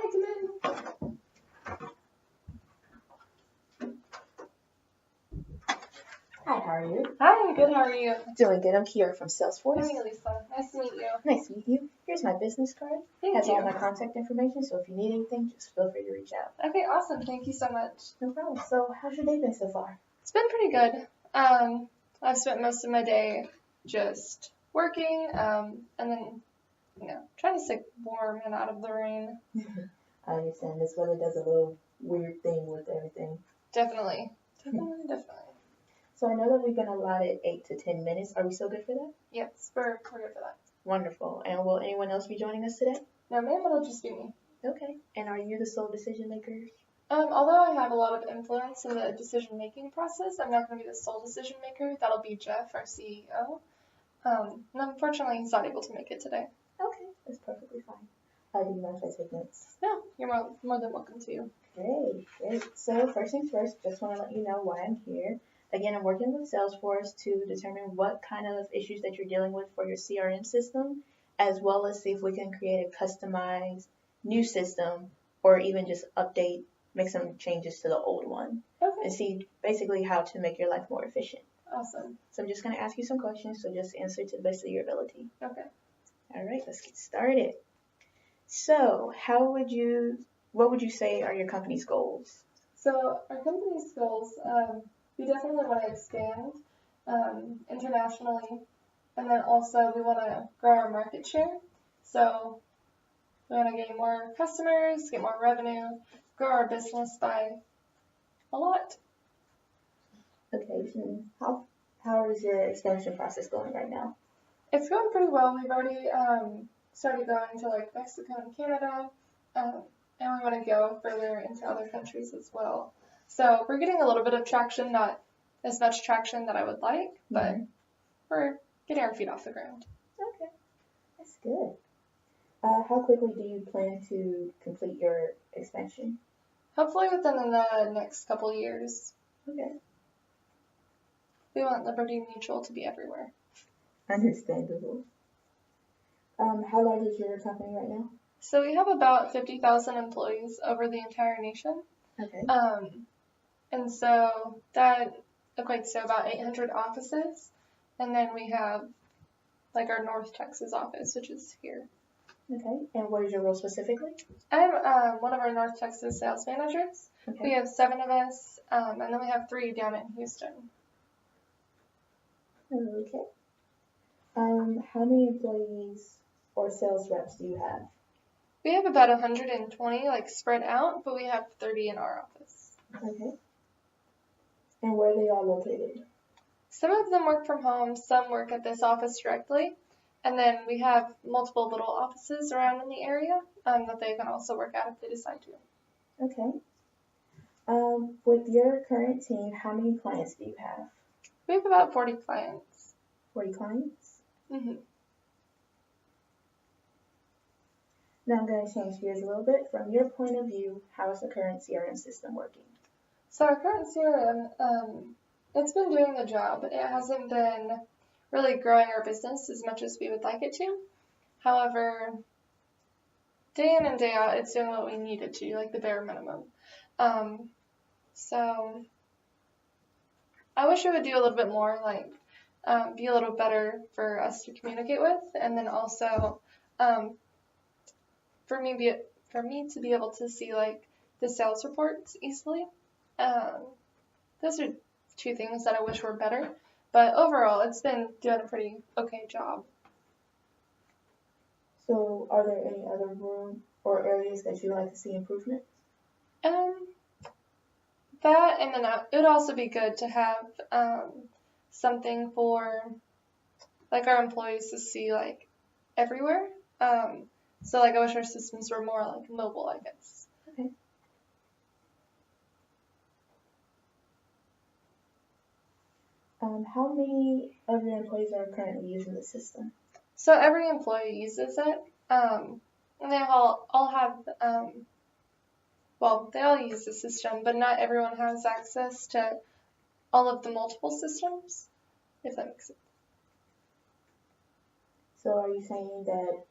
Hi, come in. Hi, how are you? Hi, I'm good. How are you? Doing good. I'm Kiara from Salesforce. I'm Elisa. Nice to meet you. Nice to meet you. Here's my business card. Thank Has you. all my contact information, so if you need anything, just feel free to reach out. Okay, awesome. Thank you so much. No problem. So, how's your day been so far? It's been pretty good. I've spent most of my day just working, and then, trying to stay warm and out of the rain. I understand this weather does a little weird thing with everything. Definitely. So I know that we've been allotted 8 to 10 minutes. Are we still good for that? Yes, we're good for that. Wonderful. And will anyone else be joining us today? No, ma'am, it'll just be me. Okay. And are you the sole decision maker? Although I have a lot of influence in the decision-making process, I'm not going to be the sole decision maker. That'll be Jeff, our CEO. And unfortunately, he's not able to make it today. Okay, that's perfectly fine. Do you mind if I take notes? No, you're more than welcome to. Great. So first things first, just want to let you know why I'm here. Again, I'm working with Salesforce to determine what kind of issues that you're dealing with for your CRM system, as well as see if we can create a customized new system or even just make some changes to the old one. Okay. And see basically how to make your life more efficient. Awesome. So I'm just going to ask you some questions, so just answer to the best of your ability. Okay. All right, let's get started. So what would you say are your company's goals? So our company's goals, we definitely want to expand internationally, and then also we want to grow our market share. So we want to gain more customers, get more revenue, grow our business by a lot. Okay, so how is your expansion process going right now? It's going pretty well. We've already started going to like Mexico and Canada, and we want to go further into other countries as well. So we're getting a little bit of traction, not as much traction that I would like, but we're getting our feet off the ground. Okay, that's good. How quickly do you plan to complete your expansion? Hopefully within the next couple years. Okay. We want Liberty Mutual to be everywhere. Understandable. How large is your company right now? So we have about 50,000 employees over the entire nation. Okay. And so that equates to about 800 offices. And then we have like our North Texas office, which is here. Okay. And what is your role specifically? I'm one of our North Texas sales managers. Okay. We have 7 of us, and then we have 3 down in Houston. Okay. How many employees or sales reps do you have? We have about 120 like spread out, but we have 30 in our office. Okay. And where are they all located? Some of them work from home, some work at this office directly, and then we have multiple little offices around in the area that they can also work at if they decide to. Okay. With your current team, how many clients do you have? We have about 40 clients. 40 clients? Mm-hmm. Now I'm going to change gears a little bit. From your point of view, how is the current CRM system working? So our current CRM, it's been doing the job. It hasn't been really growing our business as much as we would like it to. However, day in and day out, it's doing what we need it to, like the bare minimum. So I wish it would do a little bit more, like be a little better for us to communicate with, and then also for me to be able to see like the sales reports easily. Those are 2 things that I wish were better, but overall it's been doing a pretty okay job. So are there any other room or areas that you'd like to see improvement? That, and then it would also be good to have something for like our employees to see like everywhere. So like I wish our systems were more like mobile, I guess. Okay. How many of your employees are currently using the system? So every employee uses it, and they all have, they all use the system, but not everyone has access to all of the multiple systems, if that makes sense. So are you saying that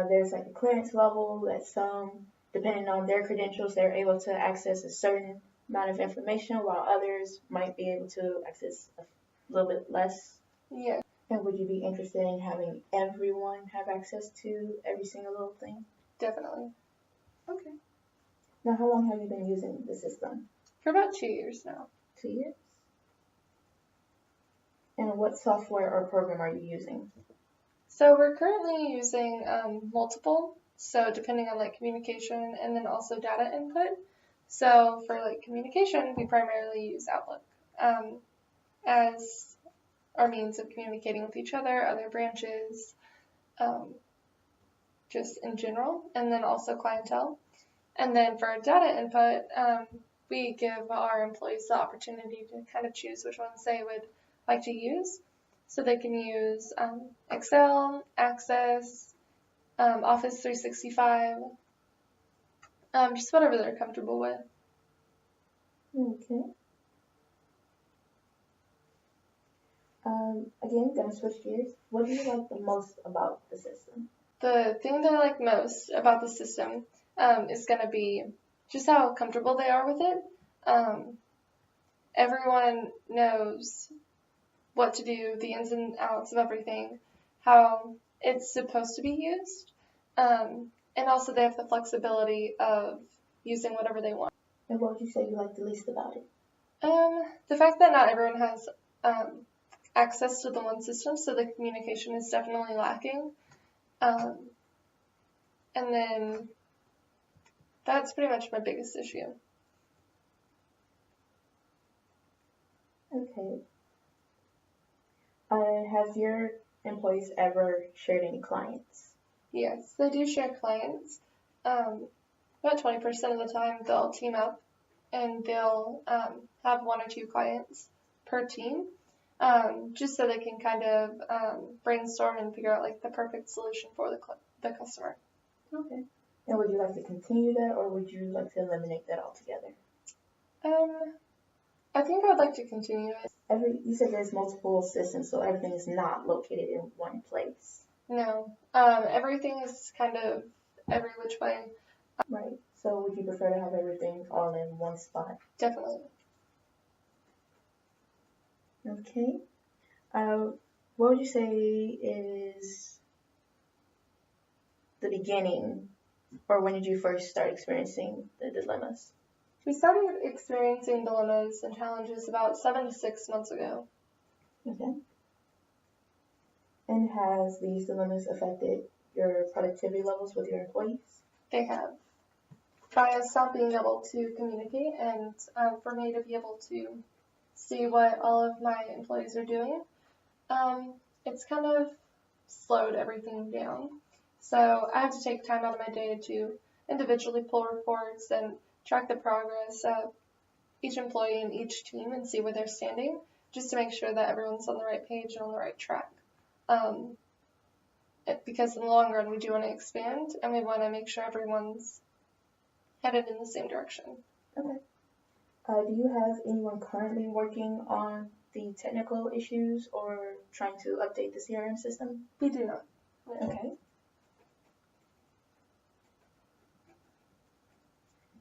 there's like a clearance level that some depending on their credentials, they're able to access a certain amount of information, while others might be able to access a little bit less. Yeah, And would you be interested in having everyone have access to every single little thing? definitely. Okay. Now, how long have you been using the system? For about 2 years now. 2 years? And what software or program are you using? So we're currently using multiple, so depending on like communication and then also data input. So for like communication, we primarily use Outlook as our means of communicating with each other branches, um, just in general, and then also clientele. And then for data input, we give our employees the opportunity to kind of choose which ones they would like to use. So they can use Excel, Access, Office 365, just whatever they're comfortable with. Okay. Again, gonna switch gears. What do you like the most about the system? The thing that I like most about the system is going to be just how comfortable they are with it. Everyone knows what to do, the ins and outs of everything, how it's supposed to be used, and also they have the flexibility of using whatever they want. And what would you say you like the least about it? The fact that not everyone has access to the one system, so the communication is definitely lacking. And then that's pretty much my biggest issue. Okay. Have your employees ever shared any clients? Yes, they do share clients. About 20% of the time they'll team up and they'll have one or two clients per team, just so they can kind of brainstorm and figure out like the perfect solution for the customer. Okay. And would you like to continue that, or would you like to eliminate that altogether? I think I would like to continue it. You said there's multiple systems, so everything is not located in one place. No, everything is kind of every which way. Right. So would you prefer to have everything all in one spot? Definitely. Okay. What would you say is the beginning, or when did you first start experiencing the dilemmas? We started experiencing dilemmas and challenges about 7 to 6 months ago. Okay. And has these dilemmas affected your productivity levels with your employees? They have. By us not being able to communicate and for me to be able to see what all of my employees are doing, it's kind of slowed everything down. So I have to take time out of my day to individually pull reports and track the progress of each employee and each team and see where they're standing, just to make sure that everyone's on the right page and on the right track. Because in the long run, we do want to expand and we want to make sure everyone's headed in the same direction. Okay. Do you have anyone currently working on the technical issues or trying to update the CRM system? We do not. Okay.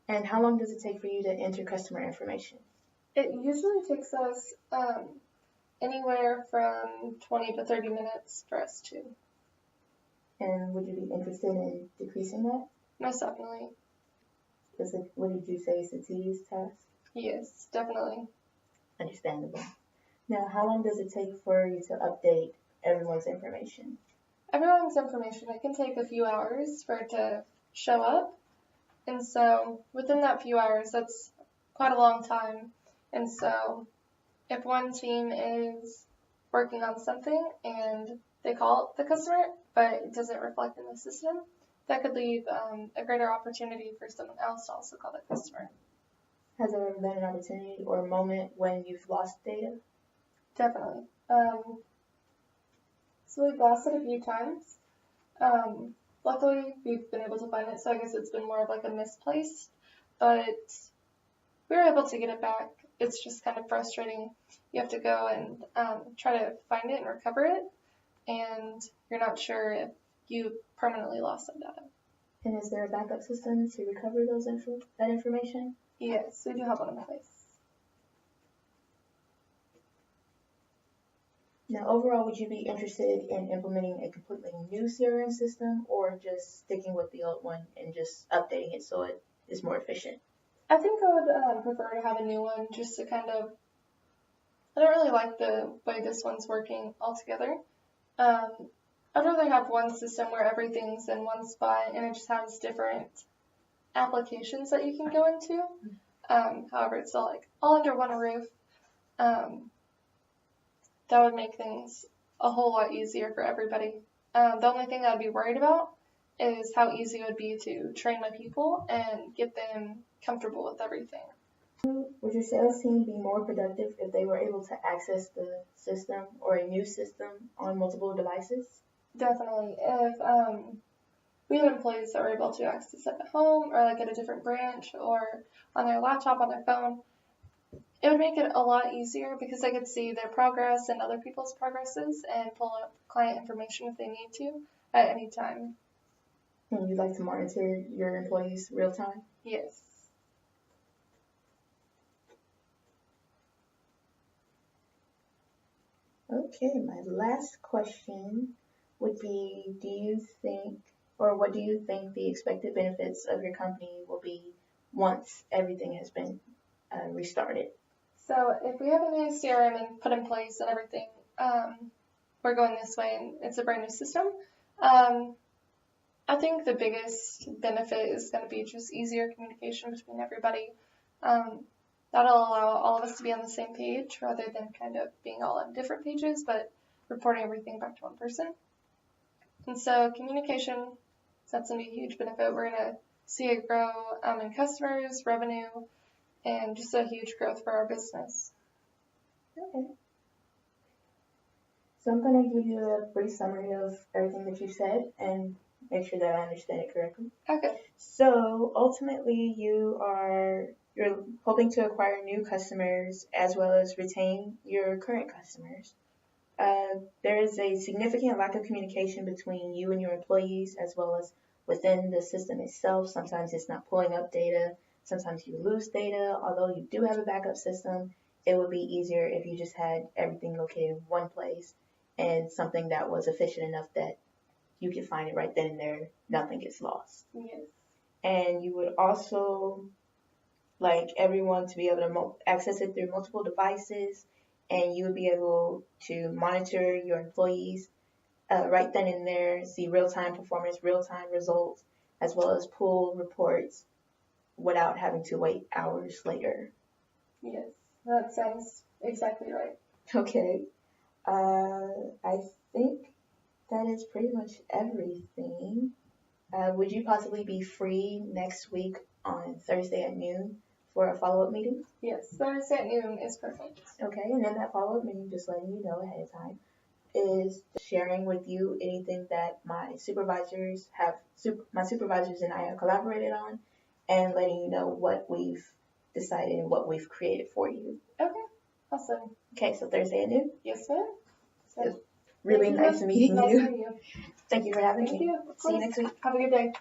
And how long does it take for you to enter customer information? It usually takes us anywhere from 20 to 30 minutes for us to. And would you be interested in decreasing that? Most definitely. What did you say is a tedious task? Yes, definitely. Understandable. Now, how long does it take for you to update everyone's information? Everyone's information, it can take a few hours for it to show up. And so within that few hours, that's quite a long time. And so if one team is working on something and they call the customer, but it doesn't reflect in the system, that could leave a greater opportunity for someone else to also call the customer. Has there ever been an opportunity or a moment when you've lost data? Definitely. So we've lost it a few times. Luckily, we've been able to find it, so I guess it's been more of like a misplaced, but we were able to get it back. It's just kind of frustrating. You have to go and try to find it and recover it, and you're not sure if you permanently lost that data. And is there a backup system to recover that information? Yes, we do have one in place. Now, overall, would you be interested in implementing a completely new CRM system or just sticking with the old one and just updating it so it is more efficient? I think I would prefer to have a new one just to kind of, I don't really like the way this one's working altogether. Um, I'd rather have one system where everything's in one spot and it just has different applications that you can go into. However, it's all like all under one roof. That would make things a whole lot easier for everybody. The only thing I'd be worried about is how easy it would be to train my people and get them comfortable with everything. Would your sales team be more productive if they were able to access the system or a new system on multiple devices? Definitely. If we had employees that were able to access it at home or like at a different branch or on their laptop, on their phone, it would make it a lot easier because they could see their progress and other people's progresses and pull up client information if they need to at any time. And you'd like to monitor your employees real time? Yes. Okay, my last question would be, what do you think the expected benefits of your company will be once everything has been restarted? So if we have a new CRM and put in place and everything, we're going this way and it's a brand new system. I think the biggest benefit is going to be just easier communication between everybody. That'll allow all of us to be on the same page rather than kind of being all on different pages, but reporting everything back to one person. And so communication, that's going to be a huge benefit. We're going to see it grow in customers, revenue, and just a huge growth for our business. Okay. So I'm going to give you a brief summary of everything that you said and make sure that I understand it correctly. Okay. So ultimately, you're hoping to acquire new customers as well as retain your current customers. There is a significant lack of communication between you and your employees as well as within the system itself. Sometimes it's not pulling up data. Sometimes you lose data. Although you do have a backup system, it would be easier if you just had everything located in one place and something that was efficient enough that you can find it right then and there. Nothing gets lost. Yes. And you would also like everyone to be able to access it through multiple devices, and you would be able to monitor your employees right then and there, see real-time performance, real-time results, as well as pull reports without having to wait hours later. Yes, that sounds exactly right. Okay. I think that is pretty much everything. Would you possibly be free next week on Thursday at noon for a follow-up meeting? Yes, Thursday at noon is perfect. Okay, and then that follow-up meeting, just letting you know ahead of time, is sharing with you anything that my supervisors and I have collaborated on, and letting you know what we've decided and what we've created for you. Okay, awesome. Okay, so Thursday at noon? Yes, ma'am. So, really nice meeting Nice you. meeting you. Thank you for having Thank me. you. See you next week. Have a good day.